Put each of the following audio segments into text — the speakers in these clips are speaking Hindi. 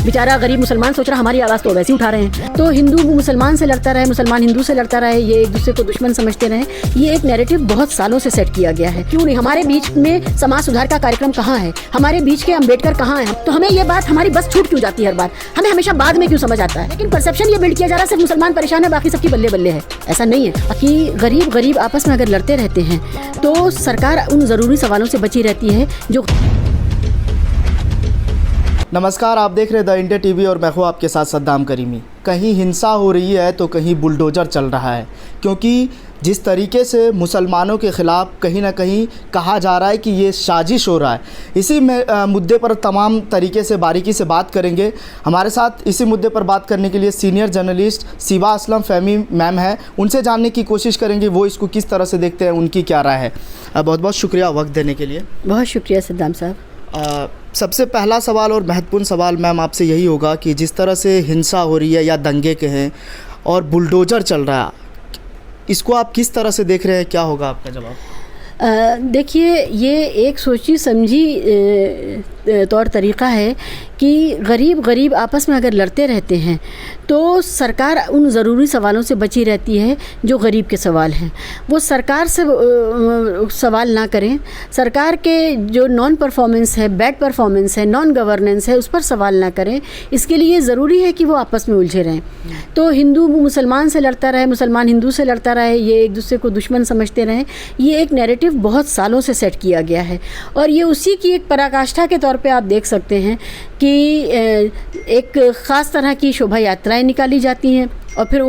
बेचारा गरीब मुसलमान सोच रहा हमारी आवाज़ तो वैसे ही उठा रहे हैं। तो हिंदू मुसलमान से लड़ता रहे, मुसलमान हिंदू से लड़ता रहे, ये एक दूसरे को दुश्मन समझते रहे, ये एक नैरेटिव बहुत सालों से सेट किया गया है। क्यों नहीं? हमारे बीच में समाज सुधार का कार्यक्रम कहाँ है? हमारे बीच के अम्बेडकर कहाँ है? तो हमें ये बात हमारी बस छूट क्यों जाती है हर बार? हमें हमेशा बाद में क्यों समझ आता है? लेकिन परसेप्शन ये बिल्ड किया जा रहा है सिर्फ मुसलमान परेशान है, बाकी सबकी बल्ले बल्ले है। ऐसा नहीं है कि गरीब आपस में अगर लड़ते रहते हैं तो सरकार उन ज़रूरी सवालों से बची रहती है जो। नमस्कार, आप देख रहे हैं द इंडिया टीवी और मैं हूँ आपके साथ सद्दाम करीमी। कहीं हिंसा हो रही है तो कहीं बुलडोज़र चल रहा है, क्योंकि जिस तरीके से मुसलमानों के ख़िलाफ़ कहीं ना कहीं कहा जा रहा है कि ये साजिश हो रहा है। इसी मुद्दे पर तमाम तरीके से बारीकी से बात करेंगे। हमारे साथ इसी मुद्दे पर बात करने के लिए सीनियर जर्नलिस्ट सिबा असलम फ़हमी मैम है, उनसे जानने की कोशिश करेंगे वो इसको किस तरह से देखते हैं, उनकी क्या राय है। बहुत बहुत शुक्रिया वक्त देने के लिए। बहुत शुक्रिया सद्दाम साहब। सबसे पहला सवाल और महत्वपूर्ण सवाल मैम आपसे यही होगा कि जिस तरह से हिंसा हो रही है या दंगे के हैं और बुलडोज़र चल रहा है, इसको आप किस तरह से देख रहे हैं? क्या होगा आपका जवाब? देखिए, ये एक सोची समझी तौर तरीक़ा है कि गरीब आपस में अगर लड़ते रहते हैं तो सरकार उन ज़रूरी सवालों से बची रहती है जो गरीब के सवाल हैं। वो सरकार से सवाल ना करें, सरकार के जो नॉन परफॉर्मेंस है, बैड परफॉर्मेंस है, नॉन गवर्नेंस है, उस पर सवाल ना करें। इसके लिए ज़रूरी है कि वो आपस में उलझे रहें। तो हिंदू मुसलमान से लड़ता रहे, मुसलमान हिंदू से लड़ता रहे, ये एक दूसरे को दुश्मन समझते रहें, ये एक नैरेटिव बहुत सालों से सेट किया गया है। और ये उसी की एक पराकाष्ठा के तौर पे आप देख सकते हैं कि एक ख़ास तरह की शोभा यात्राएं निकाली जाती हैं और फिर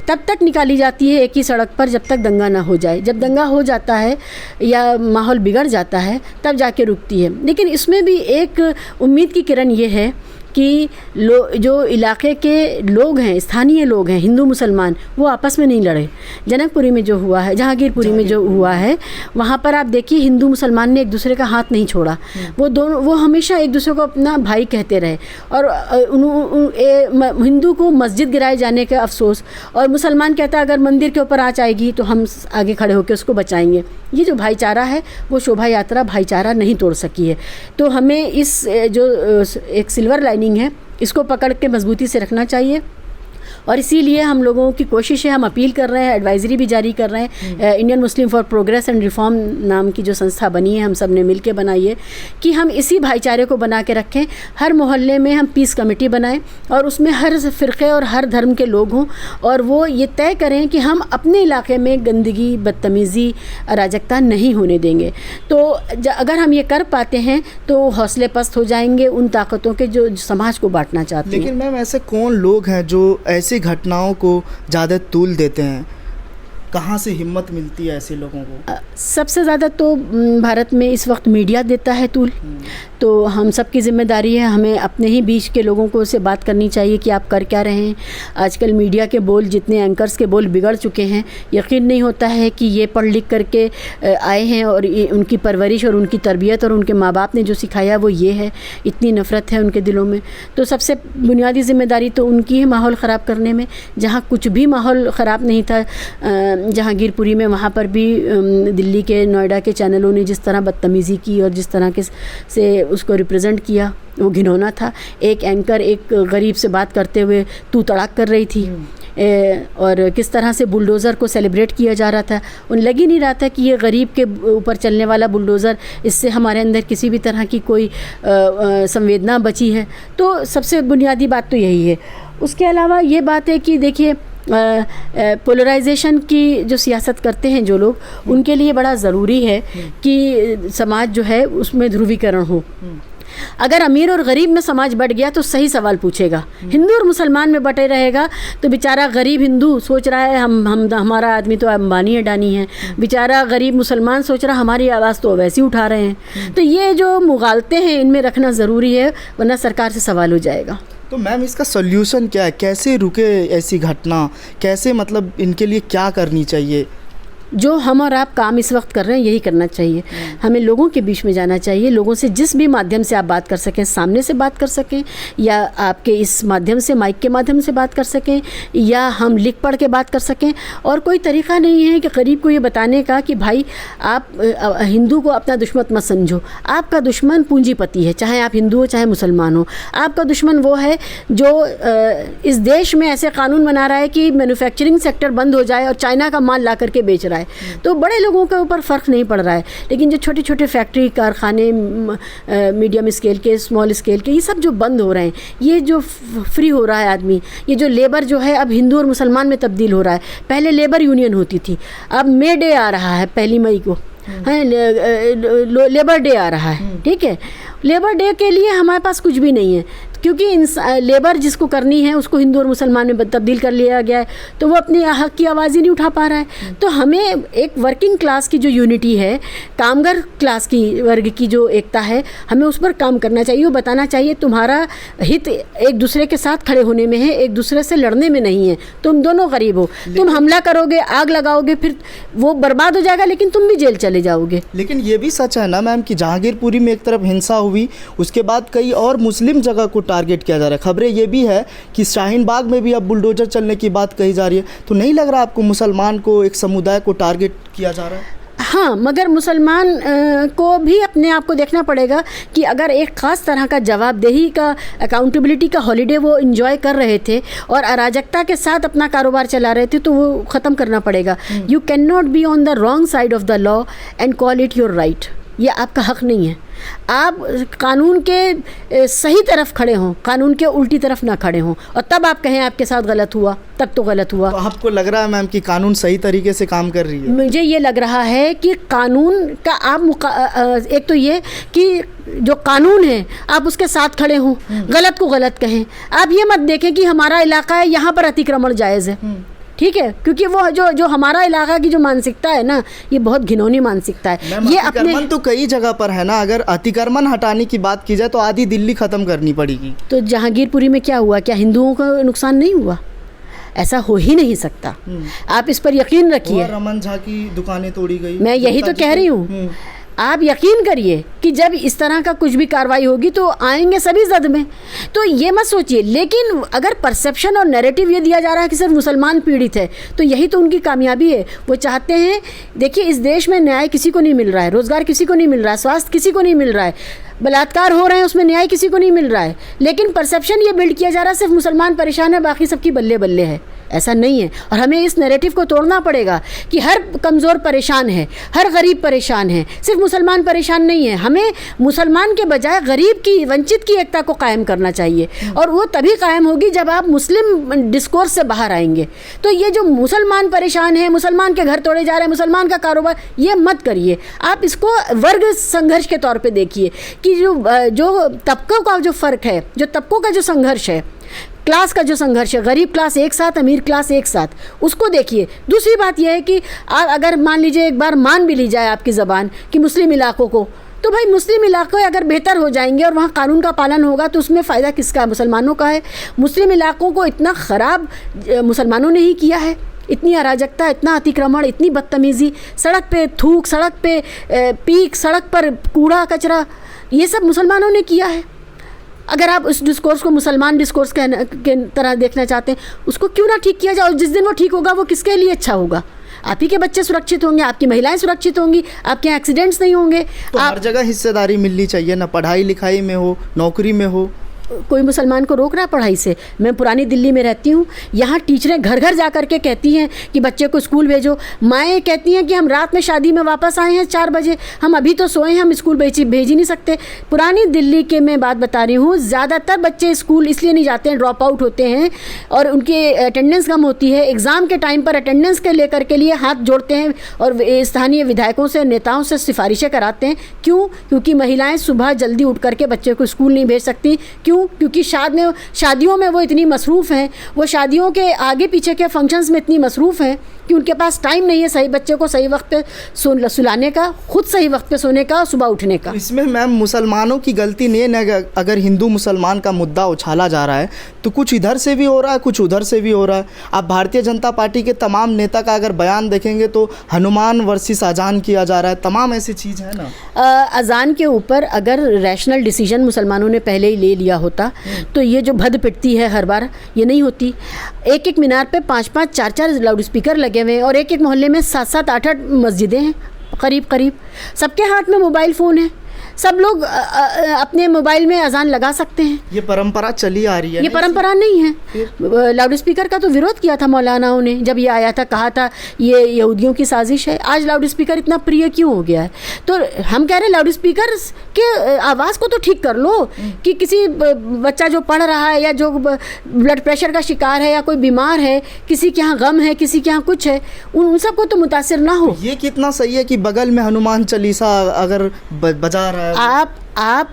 तब तक निकाली जाती है एक ही सड़क पर जब तक दंगा ना हो जाए। जब दंगा हो जाता है या माहौल बिगड़ जाता है तब जाके रुकती है। लेकिन इसमें भी एक उम्मीद की किरण ये है कि जो इलाके के लोग हैं, स्थानीय लोग हैं, हिंदू मुसलमान, वो आपस में नहीं लड़े। जनकपुरी में जो हुआ है, जहांगीरपुरी में जो हुआ है, वहाँ पर आप देखिए हिंदू मुसलमान ने एक दूसरे का हाथ नहीं छोड़ा। वो हमेशा एक दूसरे को अपना भाई कहते रहे। और हिंदू को मस्जिद गिराए जाने का अफसोस, और मुसलमान कहता अगर मंदिर के ऊपर आँच आएगी तो हम आगे खड़े होकर उसको बचाएंगे। ये जो भाईचारा है वो शोभा यात्रा भाईचारा नहीं तोड़ सकी है। तो हमें इस जो एक सिल्वर लाइनिंग है इसको पकड़ के मजबूती से रखना चाहिए। और इसीलिए हम लोगों की कोशिश है, हम अपील कर रहे हैं, एडवाइजरी भी जारी कर रहे हैं। Indian Muslim for progress and reform नाम की जो संस्था बनी है, हम सब ने मिल के बनाई है कि हम इसी भाईचारे को बना के रखें। हर मोहल्ले में हम पीस कमेटी बनाएं और उसमें हर फ़िरक़े और हर धर्म के लोग हों, और वो ये तय करें कि हम अपने इलाके में गंदगी, बदतमीज़ी, अराजकता नहीं होने देंगे। तो अगर हम ये कर पाते हैं तो हौसले पस्त हो जाएंगे उन ताकतों के जो समाज को बांटना चाहते हैं। लेकिन मैम, ऐसे कौन लोग हैं जो ऐसी घटनाओं को ज़्यादा तूल देते हैं? कहाँ से हिम्मत मिलती है ऐसे लोगों को? सबसे ज़्यादा तो भारत में इस वक्त मीडिया देता है तूल। तो हम सब की ज़िम्मेदारी है, हमें अपने ही बीच के लोगों को से बात करनी चाहिए कि आप कर क्या रहे हैं। आजकल मीडिया के बोल, जितने एंकर्स के बोल बिगड़ चुके हैं, यकीन नहीं होता है कि ये पढ़ लिख करके आए हैं और उनकी परवरिश और उनकी तरबियत और उनके माँ बाप ने जो सिखाया वो ये है। इतनी नफ़रत है उनके दिलों में। तो सबसे बुनियादी ज़िम्मेदारी तो उनकी है माहौल ख़राब करने में। जहाँ कुछ भी माहौल ख़राब नहीं था, जहांगीरपुरी में, वहाँ पर भी दिल्ली के, नोएडा के चैनलों ने जिस तरह बदतमीज़ी की और जिस तरह के से उसको रिप्रेजेंट किया, वो घिनौना था। एक एंकर एक गरीब से बात करते हुए तू तड़ाक कर रही थी, और किस तरह से बुलडोज़र को सेलिब्रेट किया जा रहा था। उन लग ही नहीं रहा था कि ये गरीब के ऊपर चलने वाला बुलडोज़र, इससे हमारे अंदर किसी भी तरह की कोई संवेदना बची है। तो सबसे बुनियादी बात तो यही है। उसके अलावा ये बात है कि देखिए, पोलराइजेशन की जो सियासत करते हैं जो लोग, उनके लिए बड़ा ज़रूरी है कि समाज जो है उसमें ध्रुवीकरण हो। अगर अमीर और गरीब में समाज बट गया तो सही सवाल पूछेगा। हिंदू और मुसलमान में बटे रहेगा तो बेचारा गरीब हिंदू सोच रहा है हमारा आदमी तो अंबानी अडानी है, बेचारा गरीब मुसलमान सोच रहा हमारी आवाज़ तो वैसे ही उठा रहे हैं। तो ये जो मुगालते हैं इनमें रखना ज़रूरी है, वरना सरकार से सवाल हो जाएगा। तो मैम, इसका सॉल्यूशन क्या है? कैसे रुके ऐसी घटना? कैसे, मतलब इनके लिए क्या करनी चाहिए? जो हम और आप काम इस वक्त कर रहे हैं यही करना चाहिए। हमें लोगों के बीच में जाना चाहिए, लोगों से जिस भी माध्यम से आप बात कर सकें, सामने से बात कर सकें या आपके इस माध्यम से, माइक के माध्यम से बात कर सकें, या हम लिख पढ़ के बात कर सकें। और कोई तरीक़ा नहीं है कि गरीब को ये बताने का कि भाई आप हिंदू को अपना दुश्मन मत समझो। आपका दुश्मन पूंजीपति है, चाहे आप हिंदू हो चाहे मुसलमान हो। आपका दुश्मन वो है जो इस देश में ऐसे कानून बना रहा है कि मैन्युफैक्चरिंग सेक्टर बंद हो जाए और चाइना का माल ला करके बेच रहा है। तो बड़े लोगों के ऊपर फ़र्क नहीं पड़ रहा है, लेकिन जो छोटे छोटे फैक्ट्री, कारखाने, मीडियम स्केल के, स्मॉल स्केल के, ये सब जो बंद हो रहे हैं, ये जो फ्री हो रहा है आदमी, ये जो लेबर जो है अब हिंदू और मुसलमान में तब्दील हो रहा है। पहले लेबर यूनियन होती थी, अब मे डे आ रहा है 1 मई को, है लेबर डे आ रहा है, ठीक है। लेबर डे के लिए हमारे पास कुछ भी नहीं है, क्योंकि लेबर जिसको करनी है उसको हिंदू और मुसलमान में तब्दील कर लिया गया है, तो वो अपनी हक की आवाज़ ही नहीं उठा पा रहा है। तो हमें एक वर्किंग क्लास की जो यूनिटी है, कामगर क्लास की वर्ग की जो एकता है, हमें उस पर काम करना चाहिए। वो बताना चाहिए तुम्हारा हित एक दूसरे के साथ खड़े होने में है, एक दूसरे से लड़ने में नहीं है। तुम दोनों गरीब हो, तुम हमला करोगे, आग लगाओगे, फिर वो बर्बाद हो जाएगा, लेकिन तुम भी जेल चले जाओगे। लेकिन ये भी सच है ना मैम कि जहांगीरपुरी में एक तरफ हिंसा हुई, उसके बाद कई और मुस्लिम जगह को टारगेट किया जा रहा है। खबरें ये भी है कि शाहीन बाग में भी अब बुलडोजर चलने की बात कही जा रही है। तो नहीं लग रहा आपको मुसलमान को, एक समुदाय को टारगेट किया जा रहा है? हाँ, मगर मुसलमान को भी अपने आप को देखना पड़ेगा कि अगर एक ख़ास तरह का जवाबदेही का, अकाउंटेबिलिटी का हॉलीडे वो इन्जॉय कर रहे थे और अराजकता के साथ अपना कारोबार चला रहे थे, तो वो ख़त्म करना पड़ेगा। You can not be on the wrong side of the law and call it your right. ये आपका हक नहीं है। आप कानून के सही तरफ खड़े हों, कानून के उल्टी तरफ ना खड़े हों, और तब आप कहें आपके साथ गलत हुआ, तब तो गलत हुआ। तो आपको लग रहा है मैम कि कानून सही तरीके से काम कर रही है? मुझे ये लग रहा है कि कानून का आप एक तो ये कि जो कानून है आप उसके साथ खड़े हों, गलत को गलत कहें। आप ये मत देखें कि हमारा इलाका है, यहाँ पर अतिक्रमण जायज़ है, ठीक है, क्योंकि वो जो हमारा इलाका की जो मानसिकता है ना, ये बहुत घिनौनी मानसिकता है। ये अतिक्रमण तो कई जगह पर है ना। अगर अतिक्रमण हटाने की बात की जाए तो आधी दिल्ली ख़त्म करनी पड़ेगी। तो जहांगीरपुरी में क्या हुआ? क्या हिंदुओं को नुकसान नहीं हुआ? ऐसा हो ही नहीं सकता। आप इस पर यकीन रखिए। रमन झा की दुकानें तोड़ी गई, मैं यही तो कह रही हूँ। आप यकीन करिए कि जब इस तरह का कुछ भी कार्रवाई होगी तो आएंगे सभी जद में। तो ये मत सोचिए। लेकिन अगर परसेप्शन और नैरेटिव ये दिया जा रहा है कि सिर्फ मुसलमान पीड़ित है, तो यही तो उनकी कामयाबी है। वो चाहते हैं, देखिए इस देश में न्याय किसी को नहीं मिल रहा है, रोज़गार किसी को नहीं मिल रहा है, स्वास्थ्य किसी को नहीं मिल रहा है, बलात्कार हो रहे हैं उसमें न्याय किसी को नहीं मिल रहा है, लेकिन परसेप्शन ये बिल्ड किया जा रहा है सिर्फ मुसलमान परेशान है, बाकी सबकी बल्ले बल्ले है। ऐसा नहीं है, और हमें इस नैरेटिव को तोड़ना पड़ेगा कि हर कमज़ोर परेशान है, हर गरीब परेशान है, सिर्फ मुसलमान परेशान नहीं है। हमें मुसलमान के बजाय गरीब की, वंचित की एकता को कायम करना चाहिए, और वो तभी कायम होगी जब आप मुस्लिम डिस्कोर्स से बाहर आएंगे। तो ये जो मुसलमान परेशान है, मुसलमान के घर तोड़े जा रहे हैं, मुसलमान का कारोबार, ये मत करिए। आप इसको वर्ग संघर्ष के तौर पे देखिए कि जो तबकों का जो फ़र्क है, जो तबकों का जो संघर्ष है, क्लास का जो संघर्ष है, गरीब क्लास एक साथ, अमीर क्लास एक साथ, उसको देखिए। दूसरी बात यह है कि अगर मान लीजिए एक बार मान भी ली जाए आपकी ज़बान कि मुस्लिम इलाकों को, तो भाई मुस्लिम इलाके अगर बेहतर हो जाएंगे और वहाँ कानून का पालन होगा तो उसमें फ़ायदा किसका? मुसलमानों का है। मुस्लिम इलाकों को इतना ख़राब मुसलमानों ने ही किया है, इतनी अराजकता, इतना अतिक्रमण, इतनी बदतमीज़ी, सड़क पे थूक, सड़क पे पीक, सड़क पर कूड़ा कचरा, ये सब मुसलमानों ने किया है। अगर आप उस डिस्कोर्स को मुसलमान डिस्कोर्स के तरह देखना चाहते हैं, उसको क्यों ना ठीक किया जाए? और जिस दिन वो ठीक होगा वो किसके लिए अच्छा होगा? आप ही के बच्चे सुरक्षित होंगे, आपकी महिलाएं सुरक्षित होंगी, आपके यहाँ एक्सीडेंट्स नहीं होंगे। तो हर जगह हिस्सेदारी मिलनी चाहिए ना, पढ़ाई लिखाई में हो, नौकरी में हो। कोई मुसलमान को रोक रहा है पढ़ाई से? मैं पुरानी दिल्ली में रहती हूँ, यहाँ टीचरें घर घर जा कर के कहती हैं कि बच्चे को स्कूल भेजो। माएँ कहती हैं कि हम रात में शादी में वापस आए हैं 4 बजे, हम अभी तो सोए हैं, हम स्कूल भेज ही नहीं सकते। पुरानी दिल्ली के मैं बात बता रही हूँ, ज़्यादातर बच्चे स्कूल इसलिए नहीं जाते हैं, ड्रॉप आउट होते हैं और उनकी अटेंडेंस कम होती है। एग्ज़ाम के टाइम पर अटेंडेंस के लेकर के लिए हाथ जोड़ते हैं और स्थानीय विधायकों से, नेताओं से सिफारिशें कराते हैं। क्यों? क्योंकि महिलाएँ सुबह जल्दी उठ करके बच्चे को स्कूल नहीं भेज सकती। क्यों? क्योंकि शादियों में वो इतनी मसरूफ़ हैं, वो शादियों के आगे पीछे के फंक्शंस में इतनी मसरूफ़ हैं, कि उनके पास टाइम नहीं है सही बच्चे को सही वक्त पे सुलाने का, खुद सही वक्त पे सोने का और सुबह उठने का। इसमें मैम मुसलमानों की गलती नहीं है ना। अगर हिंदू मुसलमान का मुद्दा उछाला जा रहा है तो कुछ इधर से भी हो रहा है, कुछ उधर से भी हो रहा है। आप भारतीय जनता पार्टी के तमाम नेता का अगर बयान देखेंगे तो हनुमान वर्सेस अजान किया जा रहा है, तमाम ऐसी चीज़ है ना। अजान के ऊपर अगर रैशनल डिसीजन मुसलमानों ने पहले ही ले लिया होता तो ये जो भद पिटती है हर बार ये नहीं होती। एक एक मीनार पे 5-5, 4-4 लाउड स्पीकर लगे हुए हैं और एक एक मोहल्ले में 7-7, 8-8 मस्जिदें हैं करीब करीब। सबके हाथ में मोबाइल फ़ोन है, सब लोग अपने मोबाइल में अजान लगा सकते हैं। ये परंपरा चली आ रही है। ये परंपरा नहीं है। लाउड स्पीकर का तो विरोध किया था मौलानाओं ने जब ये आया था, कहा था ये यहूदियों की साजिश है। आज लाउड स्पीकर इतना प्रिय क्यों हो गया है? तो हम कह रहे हैं लाउड स्पीकर के आवाज़ को तो ठीक कर लो कि किसी बच्चा जो पढ़ रहा है या जो ब्लड प्रेशर का शिकार है या कोई बीमार है, किसी के यहाँ गम है, किसी के यहाँ कुछ है, उन सबको तो मुतासिर ना हो। ये कितना सही है कि बगल में हनुमान चालीसा अगर बजा रहा है, आप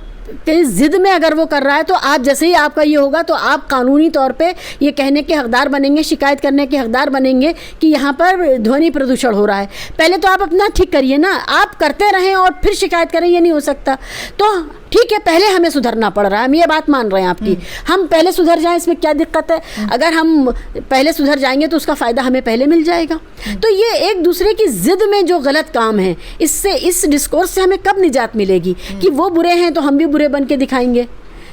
कहीं ज़िद में अगर वो कर रहा है तो आप जैसे ही आपका ये होगा तो आप कानूनी तौर पे ये कहने के हकदार बनेंगे, शिकायत करने के हकदार बनेंगे कि यहाँ पर ध्वनि प्रदूषण हो रहा है। पहले तो आप अपना ठीक करिए ना, आप करते रहें और फिर शिकायत करें, ये नहीं हो सकता। तो ठीक है, पहले हमें सुधरना पड़ रहा है, हम ये बात मान रहे हैं आपकी। हम पहले सुधर जाएं, इसमें क्या दिक्कत है? अगर हम पहले सुधर जाएंगे तो उसका फ़ायदा हमें पहले मिल जाएगा। तो ये एक दूसरे की ज़िद में जो गलत काम है, इससे, इस डिस्कोर्स से हमें कब निजात मिलेगी कि वो बुरे हैं तो हम भी बुरे बन के दिखाएंगे?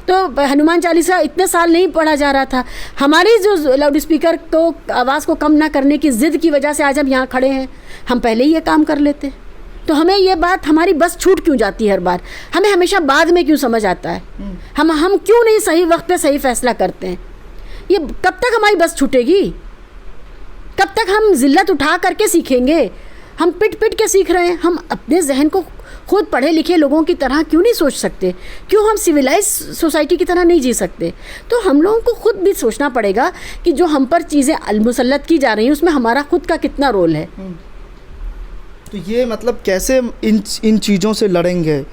तो हनुमान चालीसा इतने साल नहीं पढ़ा जा रहा था। हमारी जो लाउड स्पीकर को आवाज़ को कम ना करने की ज़िद की वजह से आज हम यहाँ खड़े हैं। हम पहले ही ये काम कर लेते तो हमें ये बात, हमारी बस छूट क्यों जाती है हर बार? हमें हमेशा बाद में क्यों समझ आता है? हम क्यों नहीं सही वक्त पे सही फैसला करते हैं? ये कब तक हमारी बस छूटेगी? कब तक हम जिल्लत उठा करके सीखेंगे? हम पिट पिट के सीख रहे हैं। हम अपने जहन को खुद पढ़े लिखे लोगों की तरह क्यों नहीं सोच सकते? क्यों हम सिविलाइज सोसाइटी की तरह नहीं जी सकते? तो हम लोगों को खुद भी सोचना पड़ेगा कि जो हम पर चीज़ें मुसल्लत की जा रही हैं उसमें हमारा खुद का कितना रोल है। तो ये मतलब कैसे इन चीज़ों से लड़ेंगे?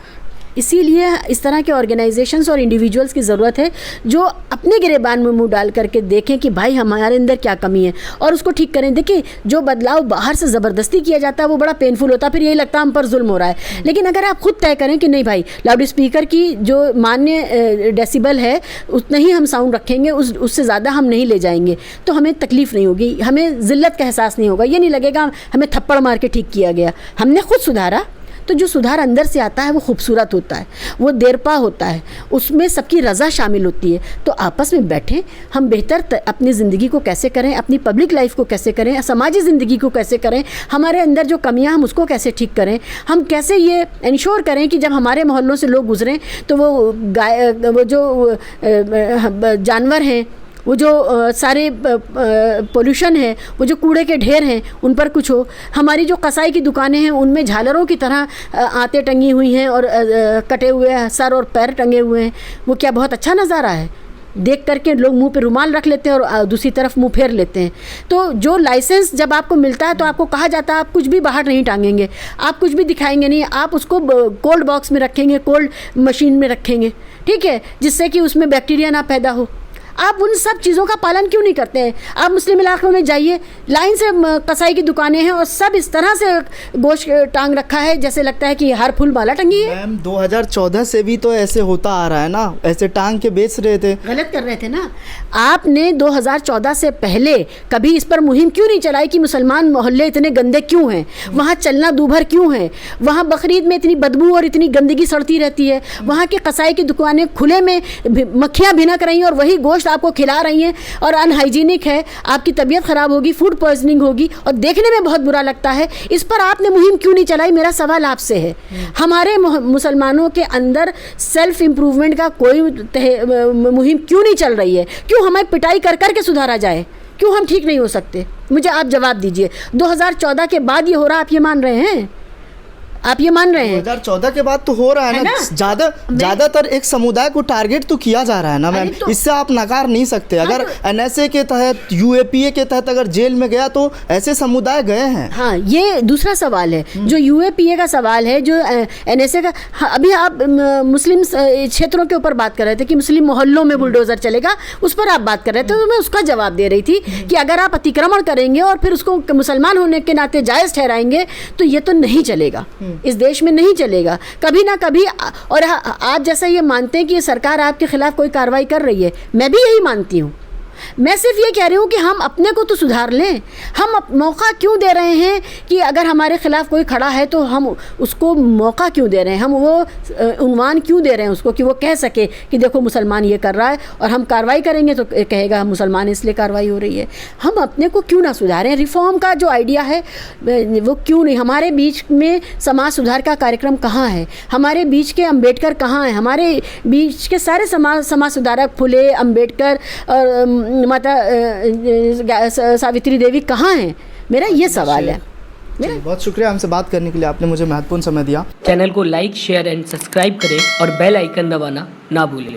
इसीलिए इस तरह के ऑर्गेनाइजेशंस और इंडिविजुअल्स की ज़रूरत है जो अपने गिरेबान में मुंह डाल करके देखें कि भाई हमारे अंदर क्या कमी है और उसको ठीक करें। देखिए, जो बदलाव बाहर से ज़बरदस्ती किया जाता है वो बड़ा पेनफुल होता है, फिर यही लगता है हम पर जुल्म हो रहा है। लेकिन अगर आप खुद तय करें कि नहीं भाई, लाउड स्पीकर की जो मान्य डेसिबल है उतना ही हम साउंड रखेंगे, उससे ज़्यादा हम नहीं ले जाएंगे, तो हमें तकलीफ़ नहीं होगी, हमें ज़िल्लत का एहसास नहीं होगा। ये नहीं लगेगा हमें थप्पड़ मार के ठीक किया गया, हमने खुद सुधारा। तो जो सुधार अंदर से आता है वो खूबसूरत होता है, वो देरपा होता है, उसमें सबकी रज़ा शामिल होती है। तो आपस में बैठें, हम बेहतर अपनी ज़िंदगी को कैसे करें, अपनी पब्लिक लाइफ को कैसे करें, समाजी ज़िंदगी को कैसे करें, हमारे अंदर जो कमियां हम उसको कैसे ठीक करें, हम कैसे ये इंश्योर करें कि जब हमारे मोहल्लों से लोग गुजरें तो वो जो जानवर हैं, वो जो सारे पोल्यूशन है, वो जो कूड़े के ढेर हैं, उन पर कुछ हो। हमारी जो कसाई की दुकानें हैं उनमें झालरों की तरह आते टंगी हुई हैं और कटे हुए सर और पैर टंगे हुए हैं, वो क्या बहुत अच्छा नज़ारा है? देख करके लोग मुंह पे रुमाल रख लेते हैं और दूसरी तरफ मुंह फेर लेते हैं। तो जो लाइसेंस जब आपको मिलता है तो आपको कहा जाता है आप कुछ भी बाहर नहीं टांगेंगे, आप कुछ भी दिखाएंगे नहीं, आप उसको कोल्ड बॉक्स में रखेंगे, कोल्ड मशीन में रखेंगे, ठीक है, जिससे कि उसमें बैक्टीरिया ना पैदा हो। आप उन सब चीज़ों का पालन क्यों नहीं करते हैं? आप मुस्लिम इलाकों में जाइए, लाइन से कसाई की दुकानें हैं और सब इस तरह से गोश्त टांग रखा है जैसे लगता है कि हर फूल माला टंगी है। मैम 2014 से भी तो ऐसे होता आ रहा है ना, ऐसे टांग के बेच रहे थे, गलत कर रहे थे ना। आपने 2014 से पहले कभी इस पर मुहिम क्यों नहीं चलाई कि मुसलमान मोहल्ले इतने गंदे क्यों हैं, वहाँ चलना दूभर क्यों है, वहाँ बकरीद में इतनी बदबू और इतनी गंदगी सड़ती रहती है, वहाँ के कसाई की दुकानें खुले में मक्खियाँ भिनक रही हैं और वही गोश्त आपको खिला रही हैं और अनहाइजीनिक है, आपकी तबीयत ख़राब होगी, फूड पॉइजनिंग होगी और देखने में बहुत बुरा लगता है। इस पर आपने मुहिम क्यों नहीं चलाई? मेरा सवाल आपसे है। हमारे मुसलमानों के अंदर सेल्फ इम्प्रूवमेंट का कोई मुहिम क्यों नहीं चल रही है? क्यों हमें पिटाई कर कर के सुधारा जाए? क्यों हम ठीक नहीं हो सकते? मुझे आप जवाब दीजिए। 2014 के बाद ये हो रहा, आप ये मान रहे हैं? आप ये मान रहे हैं? 2014 के बाद तो हो रहा है ना, ज्यादातर एक समुदाय को टारगेट तो किया जा रहा है ना मैम, इससे आप नकार नहीं सकते। अगर एनएसए के तहत, यूएपीए के तहत अगर जेल में गया तो ऐसे समुदाय गए हैं। हाँ, ये दूसरा सवाल है जो यूएपीए का सवाल है, जो एनएसए का। हाँ, अभी आप मुस्लिम क्षेत्रों के ऊपर बात कर रहे थे कि मुस्लिम मोहल्लों में बुलडोजर चलेगा, उस पर आप बात कर रहे थे, तो मैं उसका जवाब दे रही थी कि अगर आप अतिक्रमण करेंगे और फिर उसको मुसलमान होने के नाते जायज़ ठहराएंगे तो ये तो नहीं चलेगा, इस देश में नहीं चलेगा कभी ना कभी। और आप जैसा ये मानते हैं कि ये सरकार आपके खिलाफ कोई कार्रवाई कर रही है, मैं भी यही मानती हूँ। मैं सिर्फ ये कह रही हूँ कि हम अपने को तो सुधार लें। हम मौका क्यों दे रहे हैं कि अगर हमारे खिलाफ कोई खड़ा है तो हम उसको मौका क्यों दे रहे हैं, हम वो उन्वान क्यों दे रहे हैं उसको कि वो कह सके कि देखो मुसलमान ये कर रहा है और हम कार्रवाई करेंगे तो कहेगा हम मुसलमान इसलिए कार्रवाई हो रही है। हम अपने को क्यों ना सुधारें? रिफॉर्म का जो आइडिया है वो क्यों नहीं? हमारे बीच में समाज सुधार का कार्यक्रम कहाँ है? हमारे बीच के अम्बेडकर कहाँ हैं? हमारे बीच के सारे समाज सुधारक फुले, अम्बेडकर और माता सावित्री देवी कहाँ हैं? मेरा ये सवाल है। बहुत शुक्रिया हमसे बात करने के लिए, आपने मुझे महत्वपूर्ण समय दिया। चैनल को लाइक, शेयर एंड सब्सक्राइब करें और बेल आइकन दबाना ना भूलें।